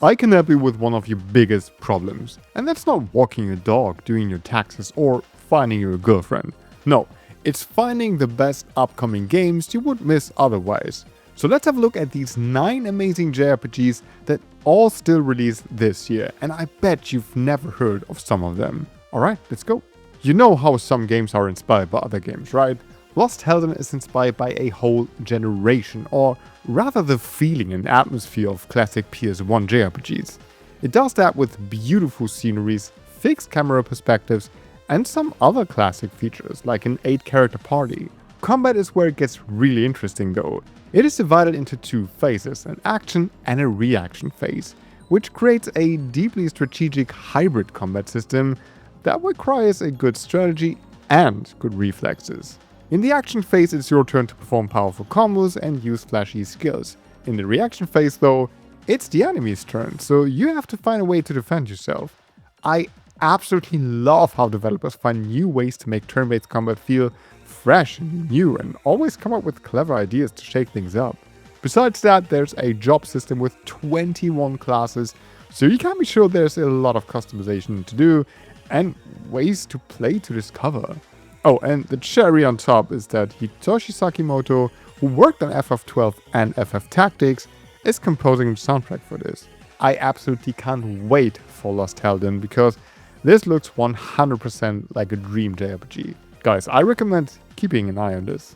I can help you with one of your biggest problems, and that's not walking your dog, doing your taxes, or finding your girlfriend. No, it's finding the best upcoming games you would miss otherwise. So let's have a look at these 9 amazing JRPGs that all still released this year, and I bet you've never heard of some of them. Alright, let's go. You know how some games are inspired by other games, right? Lost Hellden is inspired by a whole generation, or rather the feeling and atmosphere of classic PS1 JRPGs. It does that with beautiful sceneries, fixed camera perspectives, and some other classic features like an 8-character party. Combat is where it gets really interesting though. It is divided into 2 phases, an action and a reaction phase, which creates a deeply strategic hybrid combat system that requires a good strategy and good reflexes. In the action phase, it's your turn to perform powerful combos and use flashy skills. In the reaction phase though, it's the enemy's turn, so you have to find a way to defend yourself. I absolutely love how developers find new ways to make turn-based combat feel fresh and new and always come up with clever ideas to shake things up. Besides that, there's a job system with 21 classes, so you can be sure there's a lot of customization to do and ways to play to discover. Oh, and the cherry on top is that Hitoshi Sakimoto, who worked on FF12 and FF Tactics, is composing the soundtrack for this. I absolutely can't wait for Lost Hellden because this looks 100% like a dream JRPG. Guys, I recommend keeping an eye on this.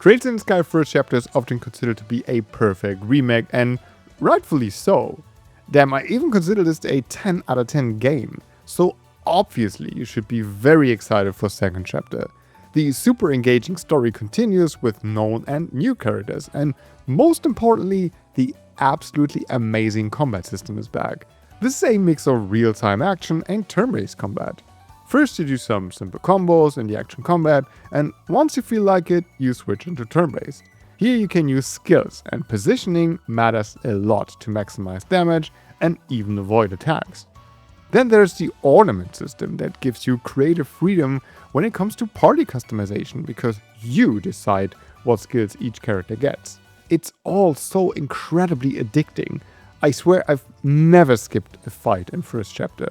Trails in the Sky First Chapter is often considered to be a perfect remake, and rightfully so. Damn, I even consider this a 10 out of 10 game. So obviously you should be very excited for second chapter. The super engaging story continues with known and new characters, and most importantly, the absolutely amazing combat system is back. This is a mix of real-time action and turn-based combat. First you do some simple combos in the action combat, and once you feel like it, you switch into turn-based. Here you can use skills, and positioning matters a lot to maximize damage and even avoid attacks. Then there's the ornament system that gives you creative freedom when it comes to party customization, because you decide what skills each character gets. It's all so incredibly addicting. I swear I've never skipped a fight in first chapter.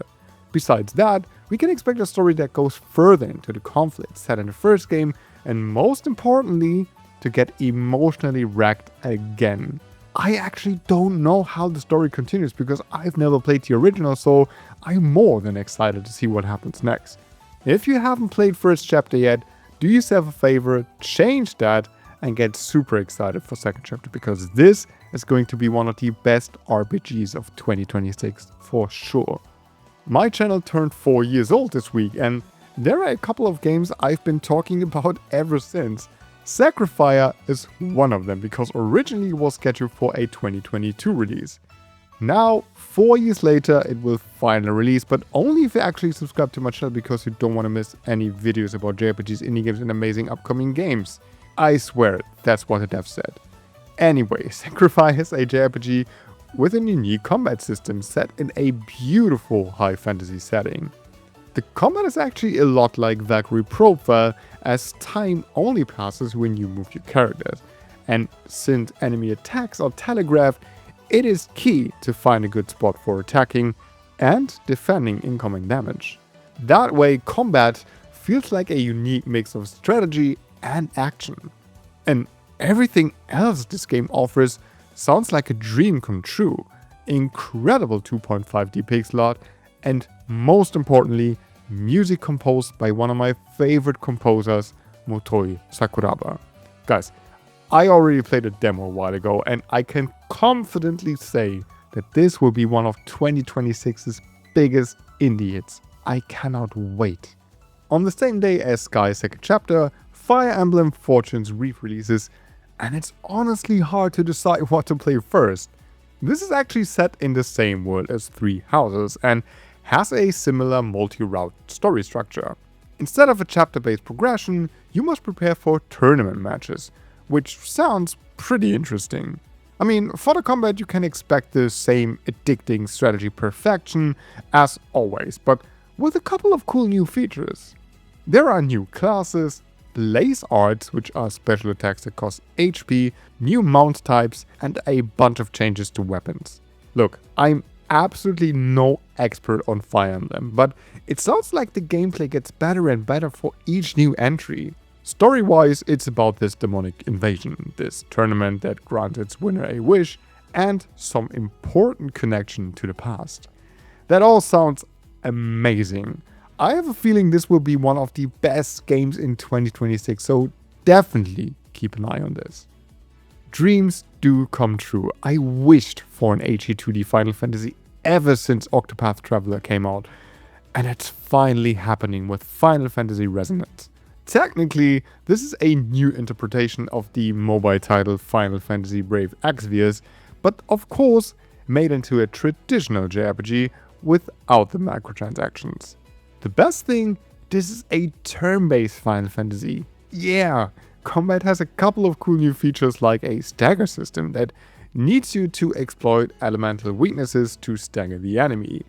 Besides that, we can expect a story that goes further into the conflict set in the first game, and most importantly, to get emotionally wrecked again. I actually don't know how the story continues because I've never played the original, so I'm more than excited to see what happens next. If you haven't played first chapter yet, do yourself a favor, change that, and get super excited for second chapter because this is going to be one of the best RPGs of 2026 for sure. My channel turned 4 years old this week, and there are a couple of games I've been talking about ever since. SacriFire is one of them because originally it was scheduled for a 2022 release. Now, 4 years later, it will finally release, but only if you actually subscribe to my channel because you don't want to miss any videos about JRPGs, indie games, and amazing upcoming games. I swear it, that's what the dev said. Anyway, SacriFire is a JRPG with a unique combat system set in a beautiful high fantasy setting. The combat is actually a lot like Valkyrie Profile, as time only passes when you move your characters, and since enemy attacks are telegraphed, it is key to find a good spot for attacking and defending incoming damage. That way, combat feels like a unique mix of strategy and action. And everything else this game offers sounds like a dream come true. Incredible 2.5D pixel art, and most importantly, music composed by one of my favorite composers, Motoi Sakuraba. Guys, I already played a demo a while ago, and I can confidently say that this will be one of 2026's biggest indie hits. I cannot wait. On the same day as Sky's second chapter, Fire Emblem Fortune's re-releases, and it's honestly hard to decide what to play first. This is actually set in the same world as Three Houses and has a similar multi-route story structure. Instead of a chapter-based progression, you must prepare for tournament matches, which sounds pretty interesting. I mean, for the combat you can expect the same addicting strategy perfection as always, but with a couple of cool new features. There are new classes, blaze arts, which are special attacks that cost HP, new mount types, and a bunch of changes to weapons. Look, I'm absolutely no expert on Fire Emblem, but it sounds like the gameplay gets better and better for each new entry. Story-wise, it's about this demonic invasion, this tournament that grants its winner a wish, and some important connection to the past. That all sounds amazing. I have a feeling this will be one of the best games in 2026, so definitely keep an eye on this. Dreams do come true. I wished for an HD2D Final Fantasy ever since Octopath Traveler came out, and it's finally happening with Final Fantasy Resonance. Technically, this is a new interpretation of the mobile title Final Fantasy Brave Exvius, but of course made into a traditional JRPG without the microtransactions. The best thing, this is a turn-based Final Fantasy. Yeah, combat has a couple of cool new features like a stagger system that needs you to exploit elemental weaknesses to stagger the enemy.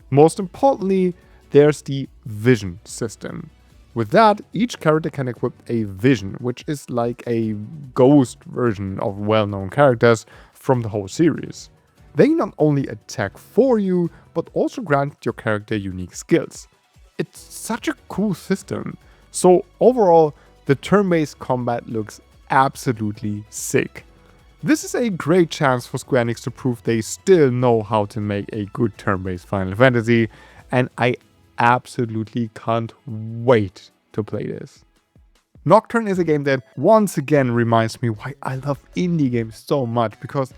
Most importantly, there's the vision system. With that, each character can equip a vision, which is like a ghost version of well-known characters from the whole series. They not only attack for you, but also grant your character unique skills. It's such a cool system. So overall, the turn-based combat looks absolutely sick. This is a great chance for Square Enix to prove they still know how to make a good turn-based Final Fantasy, and I absolutely can't wait to play this. Nocturne is a game that once again reminds me why I love indie games so much, because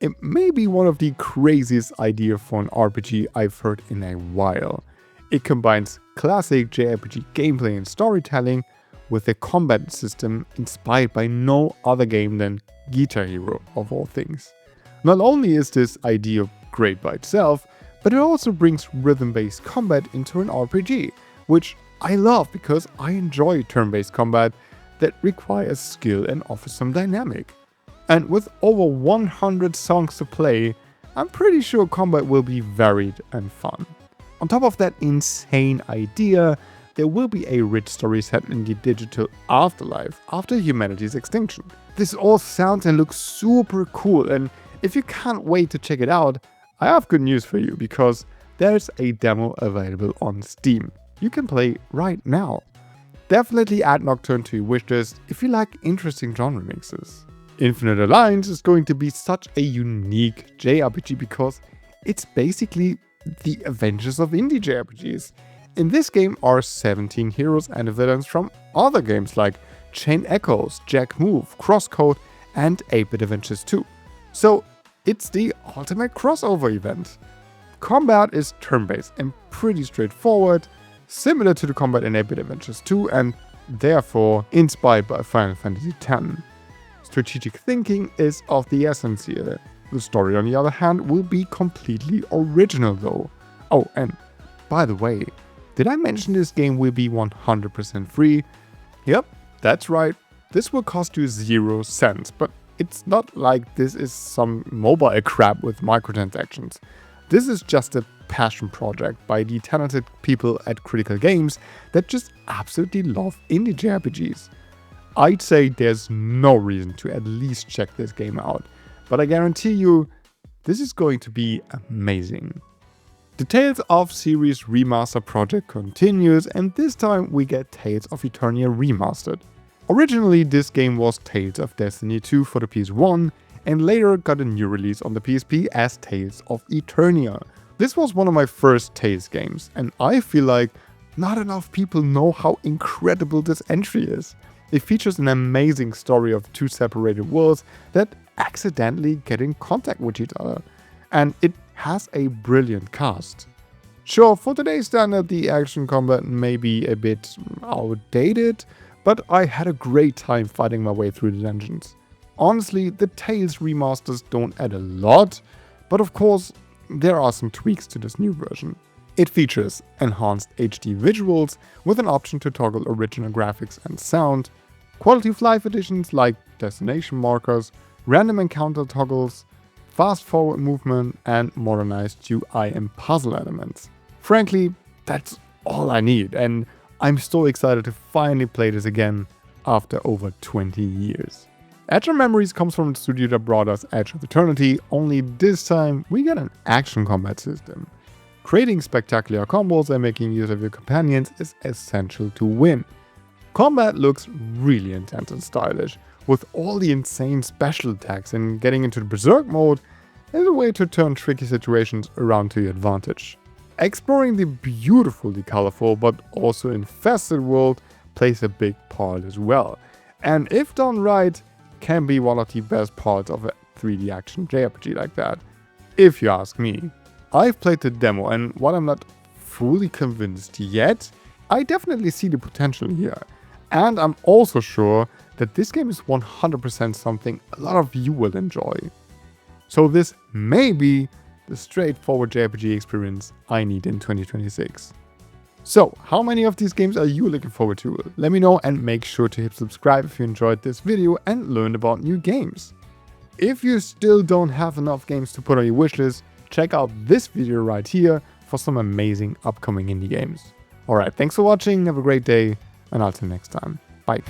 it may be one of the craziest ideas for an RPG I've heard in a while. It combines classic JRPG gameplay and storytelling with a combat system inspired by no other game than Guitar Hero of all things. Not only is this idea great by itself, but it also brings rhythm-based combat into an RPG, which I love because I enjoy turn-based combat that requires skill and offers some dynamic. And with over 100 songs to play, I'm pretty sure combat will be varied and fun. On top of that insane idea, there will be a rich story set in the digital afterlife after humanity's extinction. This all sounds and looks super cool, and if you can't wait to check it out, I have good news for you, because there's a demo available on Steam. You can play right now. Definitely add Nocturne to your wishlist if you like interesting genre mixes. Infinite Alliance is going to be such a unique JRPG because it's basically the Avengers of indie JRPGs. In this game are 17 heroes and villains from other games like Chain Echoes, Jack Move, Crosscode, and 8-Bit Adventures 2. So it's the ultimate crossover event. Combat is turn-based and pretty straightforward, similar to the combat in 8-Bit Adventures 2 and therefore inspired by Final Fantasy X. Strategic thinking is of the essence here. The story, on the other hand, will be completely original though. Oh, and by the way, did I mention this game will be 100% free? Yep, that's right. This will cost you 0 cents, but it's not like this is some mobile crap with microtransactions. This is just a passion project by the talented people at Critical Games that just absolutely love indie JRPGs. I'd say there's no reason to at least check this game out, but I guarantee you, this is going to be amazing. The Tales of Series Remaster project continues, and this time we get Tales of Eternia Remastered. Originally, this game was Tales of Destiny 2 for the PS1, and later got a new release on the PSP as Tales of Eternia. This was one of my first Tales games, and I feel like not enough people know how incredible this entry is. It features an amazing story of two separated worlds that accidentally get in contact with each other, and it has a brilliant cast. Sure, for today's standard, the action combat may be a bit outdated, but I had a great time fighting my way through the dungeons. Honestly, the Tales remasters don't add a lot, but of course, there are some tweaks to this new version. It features enhanced HD visuals with an option to toggle original graphics and sound, quality of life additions like destination markers, random encounter toggles, fast forward movement, and modernized UI and puzzle elements. Frankly, that's all I need, and I'm so excited to finally play this again after over 20 years. Edge of Memories comes from the studio that brought us Edge of Eternity, only this time we get an action combat system. Creating spectacular combos and making use of your companions is essential to win. Combat looks really intense and stylish, with all the insane special attacks, and getting into the Berserk mode is a way to turn tricky situations around to your advantage. Exploring the beautifully colorful but also infested world plays a big part as well, and if done right, can be one of the best parts of a 3D action JRPG like that, if you ask me. I've played the demo, and while I'm not fully convinced yet, I definitely see the potential here. And I'm also sure that this game is 100% something a lot of you will enjoy. So this may be the straightforward JRPG experience I need in 2026. So, how many of these games are you looking forward to? Let me know, and make sure to hit subscribe if you enjoyed this video and learned about new games. If you still don't have enough games to put on your wishlist, check out this video right here for some amazing upcoming indie games. Alright, thanks for watching, have a great day, and until next time, bye.